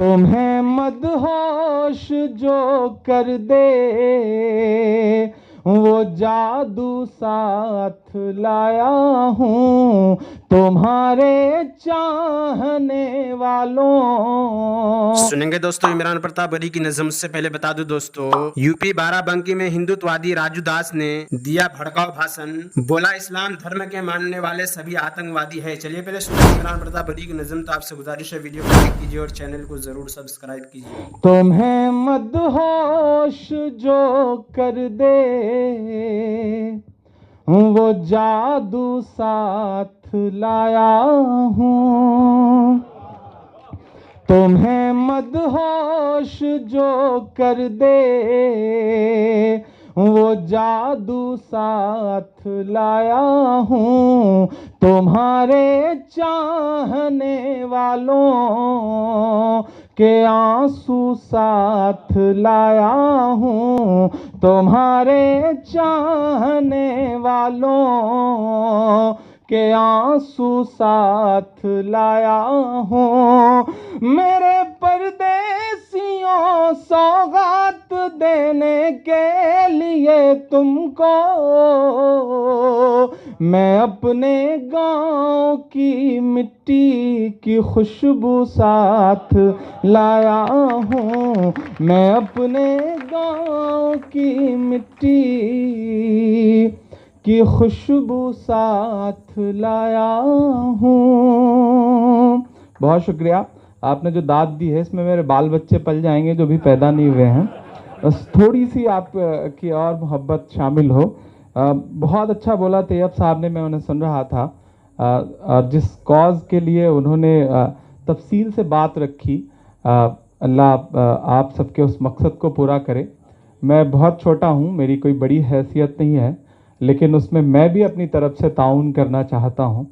تمہیں مدہوش جو کر دے وہ جادو ساتھ لایا ہوں تمہارے چاہنے والوں. سنیں گے دوستو عمران پرتاپ بڑی کی نظم. سے پہلے بتا دو دوستو یو پی بارہ بنکی میں ہندوتوادی راجو داس نے دیا بھڑکاؤ بھاشن، بولا اسلام دھرم کے ماننے والے سبھی آتنکوادی ہے. چلیے پہلے سنیں عمران پرتاپ بڑی کی نظم. تو آپ سے گزارش ہے ویڈیو کو لائک کیجیے اور چینل کو ضرور سبسکرائب کیجیے. تمہیں مدہوش جو کر دے وہ جادو ساتھ لایا ہوں تمہیں مدہوش جو کر دے وہ جادو ساتھ لایا ہوں تمہارے چاہنے والوں کے آنسو ساتھ لایا ہوں تمہارے چاہنے والوں کے آنسو ساتھ لایا ہوں. میرے پردیسیوں سوغات دینے کے لیے تم کو میں اپنے گاؤں کی مٹی کی خوشبو ساتھ لایا ہوں میں اپنے گاؤں کی مٹی کی خوشبو ساتھ لایا ہوں. بہت شکریہ. آپ نے جو داد دی ہے اس میں میرے بال بچے پل جائیں گے جو بھی پیدا نہیں ہوئے ہیں. بس تھوڑی سی آپ کی اور محبت شامل ہو. بہت اچھا بولا طیب صاحب نے، میں انہیں سن رہا تھا اور جس کاز کے لیے انہوں نے تفصیل سے بات رکھی، اللہ آپ سب کے اس مقصد کو پورا کرے. میں بہت چھوٹا ہوں، میری کوئی بڑی حیثیت نہیں ہے، لیکن اس میں بھی اپنی طرف سے تعاون کرنا چاہتا ہوں.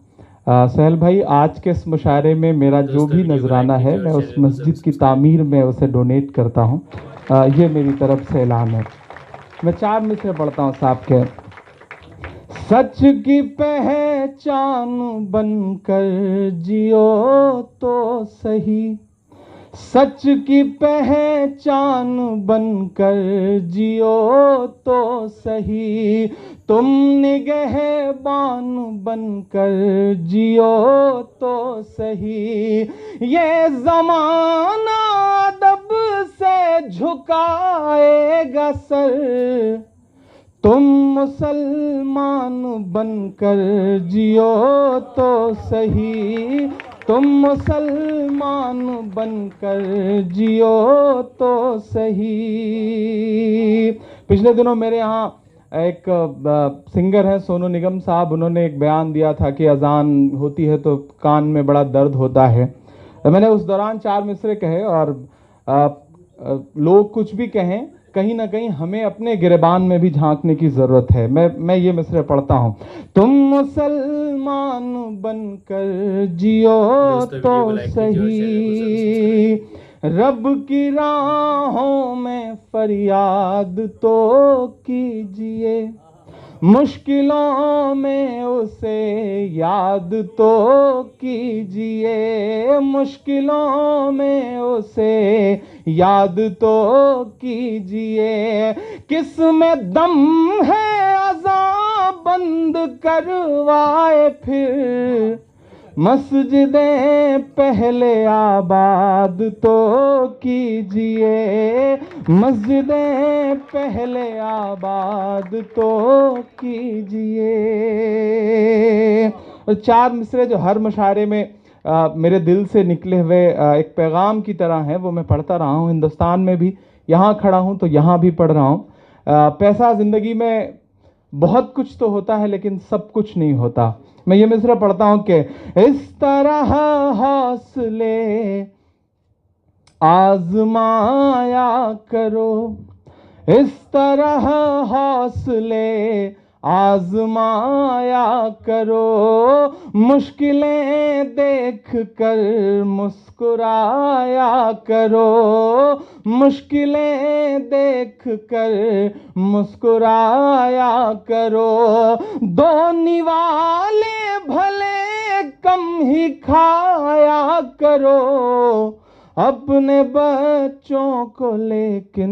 سہیل بھائی، آج کے اس مشاعرے میں میرا جو بھی نذرانہ ہے میں اس مسجد کی تعمیر میں اسے ڈونیٹ کرتا ہوں. یہ میری طرف سے اعلان ہے. میں 4 مصرے پڑھتا ہوں صاحب کے. سچ کی پہچان بن کر جیو تو صحیح، سچ کی پہچان بن کر جیو تو صحیح، تم نگہبان بن کر جیو تو صحیح. یہ زمانہ ادب سے جھکائے گا سر، تم مسلمان بن کر جیو تو صحیح، تم مسلمان بن کر جیو تو صحیح. پچھلے دنوں میرے یہاں ایک سنگر ہیں سونو نگم صاحب، انہوں نے ایک بیان دیا تھا کہ اذان ہوتی ہے تو کان میں بڑا درد ہوتا ہے. میں نے اس دوران 4 مصرے کہے اور لوگ کچھ بھی کہیں، کہیں نہ کہیں ہمیں اپنے گریبان میں بھی جھانکنے کی ضرورت ہے. میں یہ مصرے پڑھتا ہوں. تم مسلمان بن کر جیو تو صحیح، رب کی راہوں میں فریاد تو کیجئے، مشکلوں میں اسے یاد تو کیجئے، مشکلوں میں اسے یاد تو کیجئے. کس میں دم ہے اذاں بند کروائے پھر، مسجدیں پہلے آباد تو کیجئے، مسجدیں پہلے آباد تو کیجئے. 4 مصرے جو ہر مشاعرے میں میرے دل سے نکلے ہوئے ایک پیغام کی طرح ہیں، وہ میں پڑھتا رہا ہوں. ہندوستان میں بھی یہاں کھڑا ہوں تو یہاں بھی پڑھ رہا ہوں. پیسہ زندگی میں بہت کچھ تو ہوتا ہے لیکن سب کچھ نہیں ہوتا. میں یہ مصرع پڑھتا ہوں کہ اس طرح حوصلے آزمایا کرو، اس طرح حوصلے آزمایا کرو، مشکلیں دیکھ کر مسکرایا کرو، مشکلیں دیکھ کر مسکرایا کرو. 2 نوالے بھلے کم ہی کھایا کرو، اپنے بچوں کو لیکن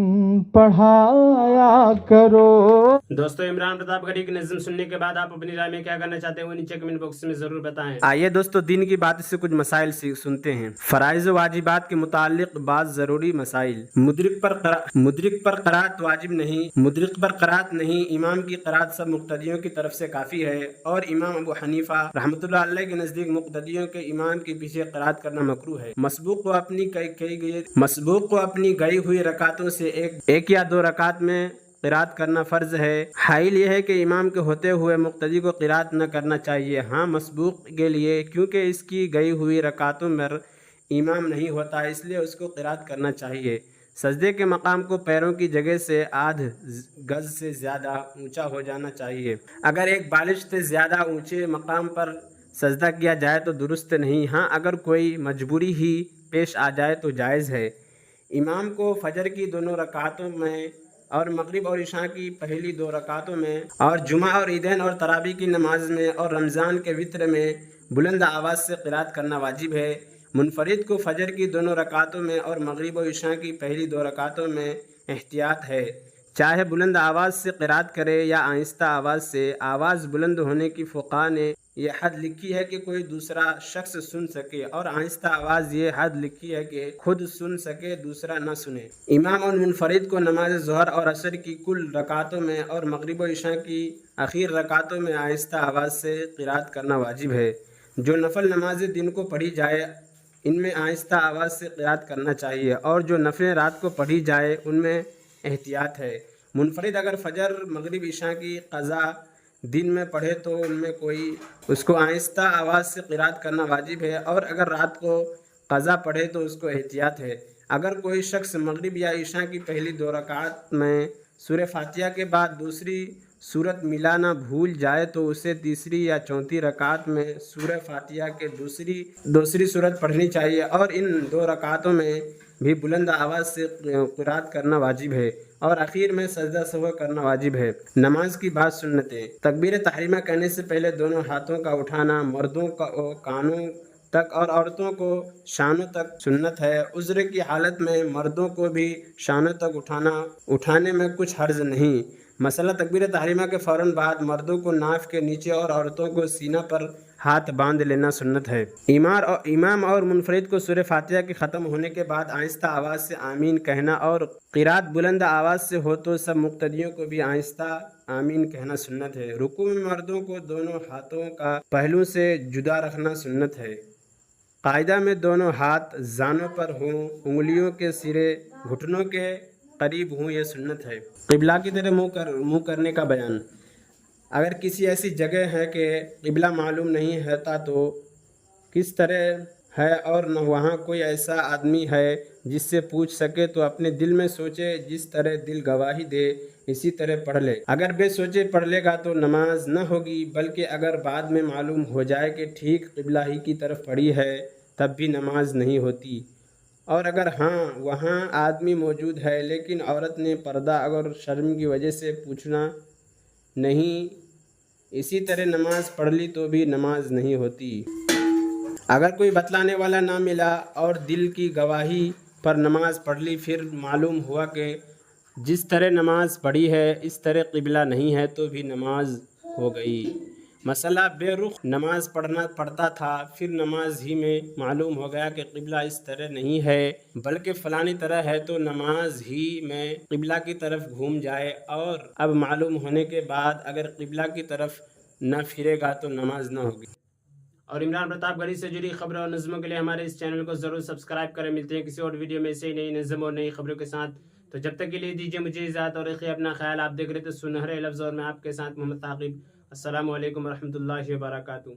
پڑھایا کرو. دوستو عمران پرتاپ گڑھی کی نظم سننے کے بعد آپ اپنی رائے میں کیا کرنا چاہتے ہیں وہ نیچے کمنٹ باکس میں ضرور بتائیں. آئیے دوستو دین کی بات سے کچھ مسائل سنتے ہیں. فرائض و واجبات کے متعلق بعض ضروری مسائل. مدرک پر قرات واجب نہیں. مدرک پر قرات نہیں. امام کی قرات سب مقتدیوں کی طرف سے کافی ہے، اور امام ابو حنیفہ رحمۃ اللہ علیہ کے نزدیک مقتدیوں کے امام کے پیچھے قرات کرنا مکروہ ہے. مسبوق کو اپنی گئی ہوئی رکعتوں سے ایک یا دو رکعت میں قرات کرنا فرض ہے. حائل یہ ہے کہ امام کے ہوتے ہوئے مقتدی کو قرات نہ کرنا چاہیے. ہاں مسبوق کے لیے، کیونکہ اس کی گئی ہوئی رکعتوں میں امام نہیں ہوتا، اس لیے اس کو قرات کرنا چاہیے. سجدے کے مقام کو پیروں کی جگہ سے آدھ گز سے زیادہ اونچا ہو جانا چاہیے. اگر ایک بالش سے زیادہ اونچے مقام پر سجدہ کیا جائے تو درست نہیں. ہاں اگر کوئی مجبوری ہی پیش آ جائے تو جائز ہے. امام کو فجر کی دونوں رکعتوں میں اور مغرب اور عشاء کی پہلی دو رکعتوں میں اور جمعہ اور عیدین اور تراویح کی نماز میں اور رمضان کے وتر میں بلند آواز سے قرات کرنا واجب ہے. منفرد کو فجر کی دونوں رکعتوں میں اور مغرب و عشاء کی پہلی دو رکعتوں میں احتیاط ہے، چاہے بلند آواز سے قرات کرے یا آہستہ آواز سے. آواز بلند ہونے کی فقہا نے یہ حد لکھی ہے کہ کوئی دوسرا شخص سن سکے، اور آہستہ آواز یہ حد لکھی ہے کہ خود سن سکے دوسرا نہ سنے. امام اور منفرد کو نماز ظہر اور عصر کی کل رکعتوں میں اور مغرب و عشاء کی اخیر رکعتوں میں آہستہ آواز سے قرات کرنا واجب ہے. جو نفل نمازیں دن کو پڑھی جائے ان میں آہستہ آواز سے قرات کرنا چاہیے، اور جو نفلیں رات کو پڑھی جائے ان میں احتیاط ہے. منفرد اگر فجر مغرب عشاء کی قضا دن میں پڑھے تو ان میں اس کو آہستہ آواز سے قرات کرنا واجب ہے، اور اگر رات کو قضا پڑھے تو اس کو احتیاط ہے. اگر کوئی شخص مغرب یا عشاء کی پہلی دو رکعت میں سورہ فاتحہ کے بعد دوسری سورت ملانا بھول جائے تو اسے تیسری یا چوتھی رکعت میں سورہ فاتحہ کے دوسری سورت پڑھنی چاہیے، اور ان دو رکعتوں میں بھی بلند آواز سے قرات کرنا واجب ہے، اور اخیر میں سجدہ سہو کرنا واجب ہے. نماز کی بعض سنتیں. تکبیر تحریمہ کہنے سے پہلے دونوں ہاتھوں کا اٹھانا مردوں کو کانوں تک اور عورتوں کو شانوں تک سنت ہے. عذر کی حالت میں مردوں کو بھی شانوں تک اٹھانے میں کچھ حرج نہیں. مسئلہ تکبیر تحریمہ کے فوراً بعد مردوں کو ناف کے نیچے اور عورتوں کو سینہ پر ہاتھ باندھ لینا سنت ہے. امام اور منفرد کو سورہ فاتحہ کے ختم ہونے کے بعد آہستہ آواز سے آمین کہنا، اور قرات بلند آواز سے ہو تو سب مقتدیوں کو بھی آہستہ آمین کہنا سنت ہے. رکوع میں مردوں کو دونوں ہاتھوں کا پہلو سے جدا رکھنا سنت ہے. قاعدہ میں دونوں ہاتھ زانوں پر ہوں، انگلیوں کے سرے گھٹنوں کے قریب ہوں، یہ سنت ہے. قبلہ کی طرف منہ کرنے کا بیان. اگر کسی ایسی جگہ ہے کہ قبلہ معلوم نہیں ہوتا تو کس طرح ہے اور نہ وہاں کوئی ایسا آدمی ہے جس سے پوچھ سکے تو اپنے دل میں سوچے، جس طرح دل گواہی دے اسی طرح پڑھ لے. اگر بے سوچے پڑھ لے گا تو نماز نہ ہوگی، بلکہ اگر بعد میں معلوم ہو جائے کہ ٹھیک قبلہ ہی کی طرف پڑھی ہے تب بھی نماز نہیں ہوتی. اور اگر وہاں آدمی موجود ہے لیکن عورت نے پردہ اور شرم کی وجہ سے پوچھنا نہیں اسی طرح نماز پڑھ لی تو بھی نماز نہیں ہوتی. اگر کوئی بتلانے والا نہ ملا اور دل کی گواہی پر نماز پڑھ لی، پھر معلوم ہوا کہ جس طرح نماز پڑھی ہے اس طرح قبلہ نہیں ہے تو بھی نماز ہو گئی. مسئلہ بے رخ نماز پڑھتا تھا، پھر نماز ہی میں معلوم ہو گیا کہ قبلہ اس طرح نہیں ہے بلکہ فلانی طرح ہے، تو نماز ہی میں قبلہ کی طرف گھوم جائے، اور اب معلوم ہونے کے بعد اگر قبلہ کی طرف نہ پھرے گا تو نماز نہ ہوگی. اور عمران پرتاپ گڑھی سے جڑی خبروں اور نظموں کے لیے ہمارے اس چینل کو ضرور سبسکرائب کریں. ملتے ہیں کسی اور ویڈیو میں ایسے ہی نئی نظم اور نئی خبروں کے ساتھ. تو جب تک کے لیے دیجیے مجھے اجازت، اور رکھیے اپنا خیال. آپ دیکھ رہے تھے سنہرے لفظ اور میں آپ کے ساتھ محمد ثاقب. السلام علیکم ورحمۃ اللہ وبرکاتہ.